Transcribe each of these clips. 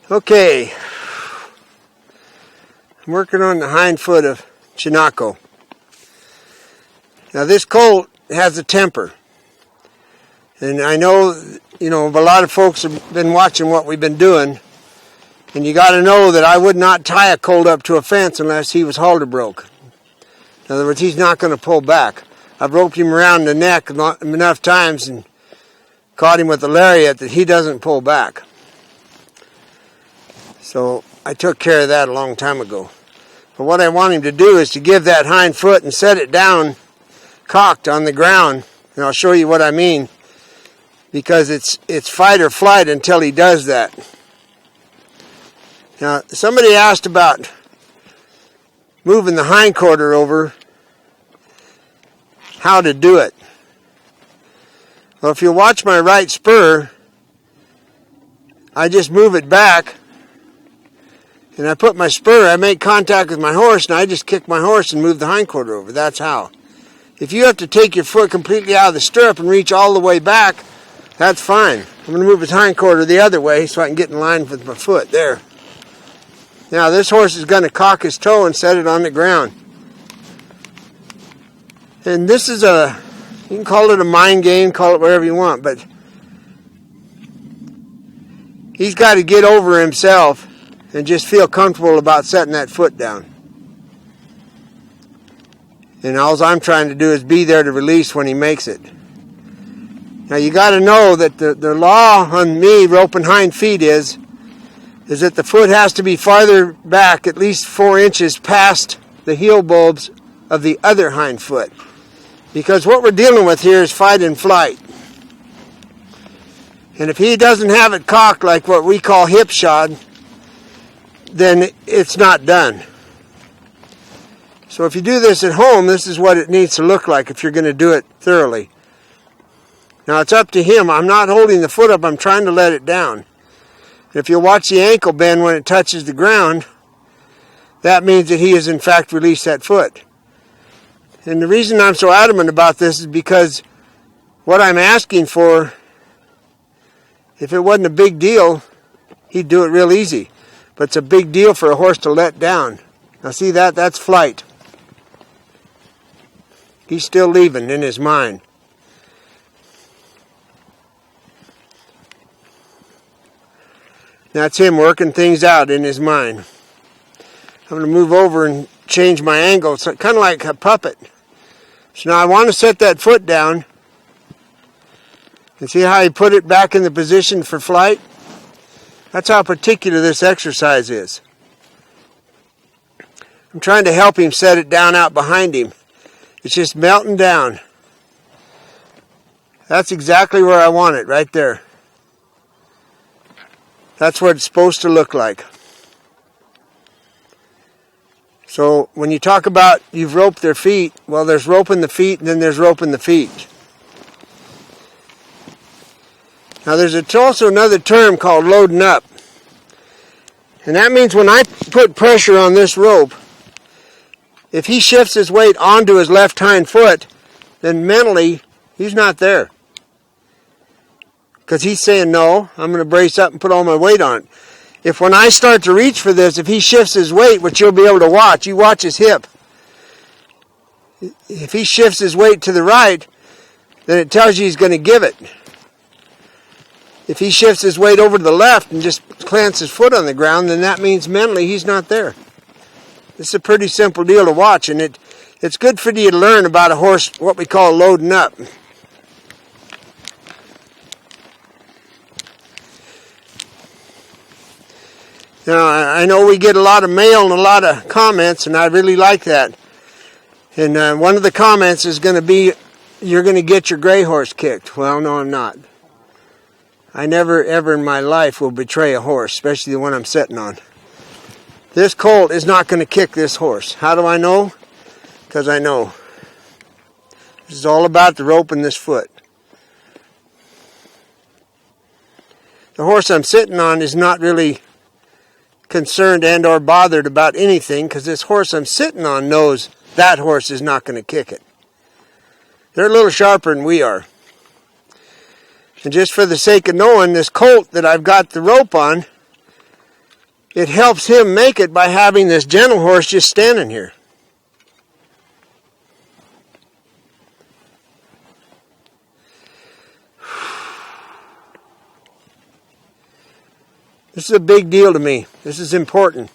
Okay, I'm working on the hind foot of Chinaco. Now this colt has a temper. And I know, a lot of folks have been watching what we've been doing. And you got to know that I would not tie a colt up to a fence unless he was halter broke. In other words, he's not going to pull back. I've roped him around the neck enough times and caught him with a lariat that he doesn't pull back. So I took care of that a long time ago. But what I want him to do is to give that hind foot and set it down cocked on the ground. And I'll show you what I mean. Because it's fight or flight until he does that. Now, somebody asked about moving the hindquarter over, how to do it. Well, if you watch my right spur, I just move it back. And I put my spur, I make contact with my horse, and I just kick my horse and move the hindquarter over. That's how. If you have to take your foot completely out of the stirrup and reach all the way back, that's fine. I'm going to move his hindquarter the other way so I can get in line with my foot. There. Now this horse is going to cock his toe and set it on the ground. And this is you can call it a mind game, call it whatever you want, but he's got to get over himself and just feel comfortable about setting that foot down. And all I'm trying to do is be there to release when he makes it. Now you got to know that the law on me roping hind feet is that the foot has to be farther back, at least 4 inches past the heel bulbs of the other hind foot. Because what we're dealing with here is fight and flight. And if he doesn't have it cocked like what we call hip shod, then it's not done. So if you do this at home, this is what it needs to look like if you're going to do it thoroughly. Now it's up to him. I'm not holding the foot up. I'm trying to let it down. And if you watch the ankle bend when it touches the ground, that means that he has in fact released that foot. And the reason I'm so adamant about this is because what I'm asking for, if it wasn't a big deal, he'd do it real easy. But it's a big deal for a horse to let down. Now see that? That's flight. He's still leaving in his mind. That's him working things out in his mind. I'm going to move over and change my angle. It's kind of like a puppet. So now I want to set that foot down. And see how he put it back in the position for flight? That's how particular this exercise is. I'm trying to help him set it down out behind him. It's just melting down. That's exactly where I want it, right there. That's what it's supposed to look like. So when you talk about you've roped their feet, well, there's roping the feet and then there's roping the feet. Now there's also another term called loading up. And that means when I put pressure on this rope, if he shifts his weight onto his left hind foot, then mentally he's not there. Because he's saying, no, I'm going to brace up and put all my weight on. If when I start to reach for this, if he shifts his weight, which you'll be able to watch, you watch his hip. If he shifts his weight to the right, then it tells you he's going to give it. If he shifts his weight over to the left and just plants his foot on the ground, then that means mentally he's not there. It's a pretty simple deal to watch, and it's good for you to learn about a horse, what we call loading up. Now, I know we get a lot of mail and a lot of comments, and I really like that. And one of the comments is going to be, you're going to get your gray horse kicked. Well, no, I'm not. I never, ever in my life will betray a horse, especially the one I'm sitting on. This colt is not going to kick this horse. How do I know? Because I know. This is all about the rope in this foot. The horse I'm sitting on is not really concerned and or bothered about anything, because this horse I'm sitting on knows that horse is not going to kick it. They're a little sharper than we are. And just for the sake of knowing, this colt that I've got the rope on it helps him make it by having this gentle horse just standing here. This is a big deal to me. This is important.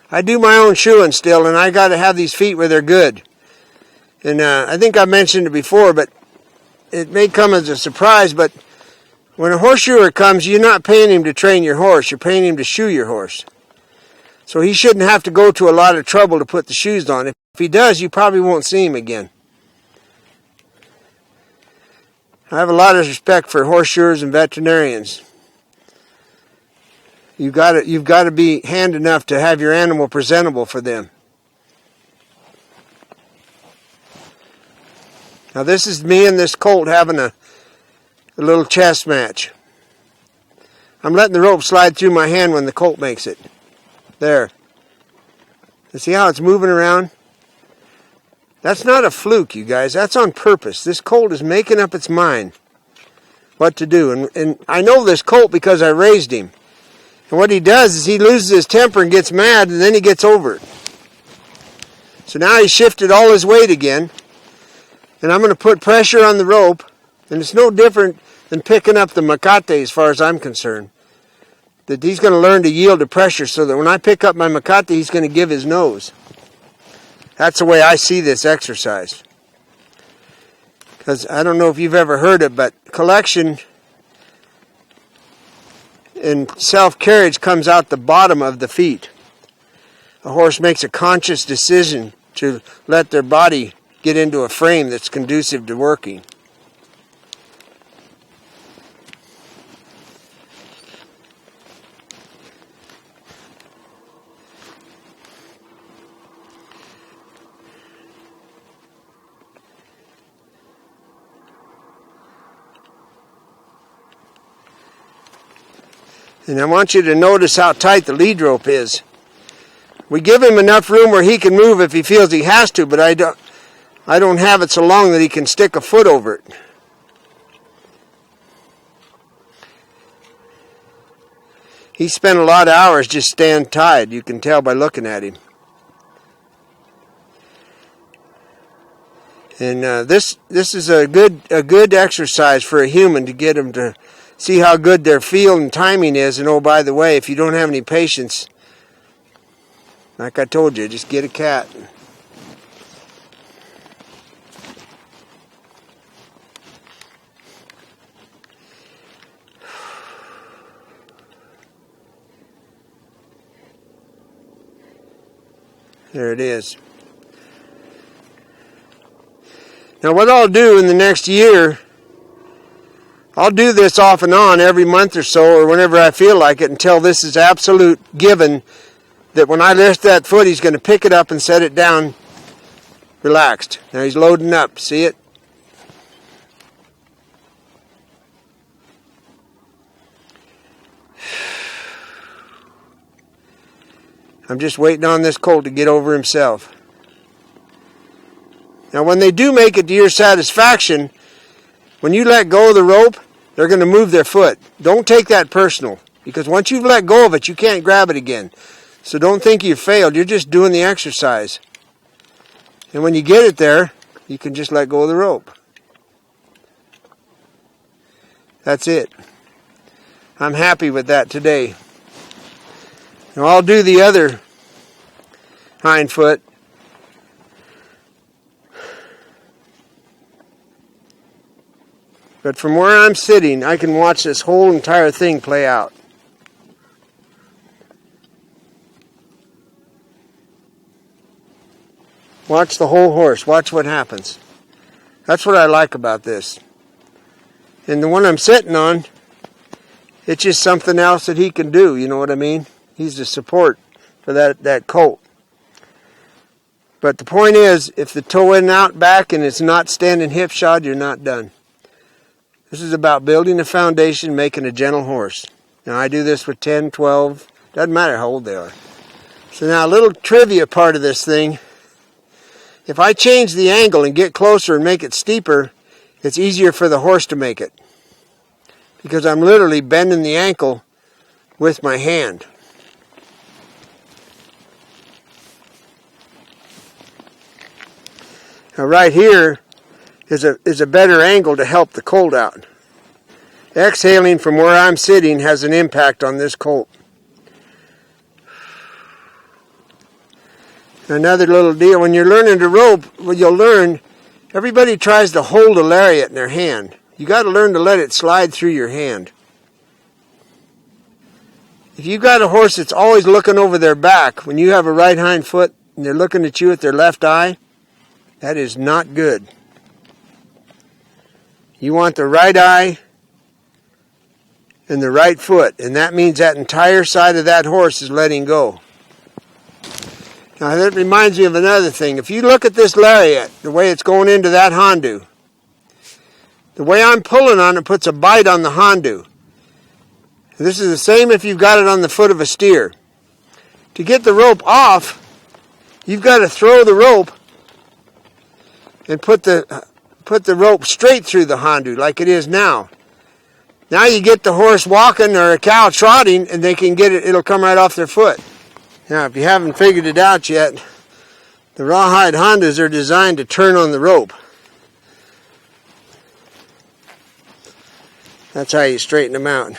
I do my own shoeing still, and I got to have these feet where they're good. And I think I mentioned it before, but it may come as a surprise, but when a horseshoer comes, you're not paying him to train your horse. You're paying him to shoe your horse. So he shouldn't have to go to a lot of trouble to put the shoes on. If he does, you probably won't see him again. I have a lot of respect for horseshoers and veterinarians. You've got to be hand enough to have your animal presentable for them. Now this is me and this colt having a little chess match. I'm letting the rope slide through my hand when the colt makes it. There. You see how it's moving around? That's not a fluke, you guys. That's on purpose. This colt is making up its mind what to do. And I know this colt because I raised him. And what he does is he loses his temper and gets mad, and then he gets over it. So now he's shifted all his weight again. And I'm going to put pressure on the rope. And it's no different than picking up the Puckett as far as I'm concerned. That he's going to learn to yield to pressure so that when I pick up my Puckett, he's going to give his nose. That's the way I see this exercise. Because I don't know if you've ever heard it, but collection and self-carriage comes out the bottom of the feet. A horse makes a conscious decision to let their body get into a frame that's conducive to working. And I want you to notice how tight the lead rope is. We give him enough room where he can move if he feels he has to, but I don't have it so long that he can stick a foot over it. He spent a lot of hours just stand tied. You can tell by looking at him. And this is a good exercise for a human to get them to see how good their feel and timing is. And oh, by the way, if you don't have any patience, like I told you, just get a cat. There it is. Now what I'll do in the next year, I'll do this off and on every month or so, or whenever I feel like it, until this is absolute given that when I lift that foot, he's going to pick it up and set it down relaxed. Now he's loading up. See it? I'm just waiting on this colt to get over himself. Now when they do make it to your satisfaction, when you let go of the rope, they're going to move their foot. Don't take that personal, because once you've let go of it, you can't grab it again. So don't think you've failed. You're just doing the exercise. And when you get it there, you can just let go of the rope. That's it. I'm happy with that today. Now I'll do the other hind foot. But from where I'm sitting, I can watch this whole entire thing play out. Watch the whole horse. Watch what happens. That's what I like about this. And the one I'm sitting on, it's just something else that he can do. You know what I mean? He's the support for that colt. But the point is, if the toe in out back and it's not standing hip shod, you're not done. This is about building a foundation, making a gentle horse. Now I do this with 10, 12, doesn't matter how old they are. So now a little trivia part of this thing. If I change the angle and get closer and make it steeper, it's easier for the horse to make it. Because I'm literally bending the ankle with my hand. Now right here is a better angle to help the colt out. Exhaling from where I'm sitting has an impact on this colt. Another little deal, when you're learning to rope, what you'll learn, everybody tries to hold a lariat in their hand. You got to learn to let it slide through your hand. If you've got a horse that's always looking over their back, when you have a right hind foot and they're looking at you with their left eye, that is not good. You want the right eye and the right foot, and that means that entire side of that horse is letting go. Now that reminds me of another thing. If you look at this lariat, the way it's going into that hondu, the way I'm pulling on it puts a bite on the hondu. This is the same if you've got it on the foot of a steer. To get the rope off, you've got to throw the rope and put the rope straight through the hondu like it is now. Now you get the horse walking or a cow trotting and they can get it, it'll come right off their foot. Now if you haven't figured it out yet, the rawhide Hondas are designed to turn on the rope. That's how you straighten them out.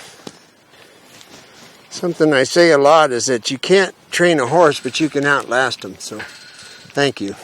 Something I say a lot is that you can't train a horse, but you can outlast them. So, thank you.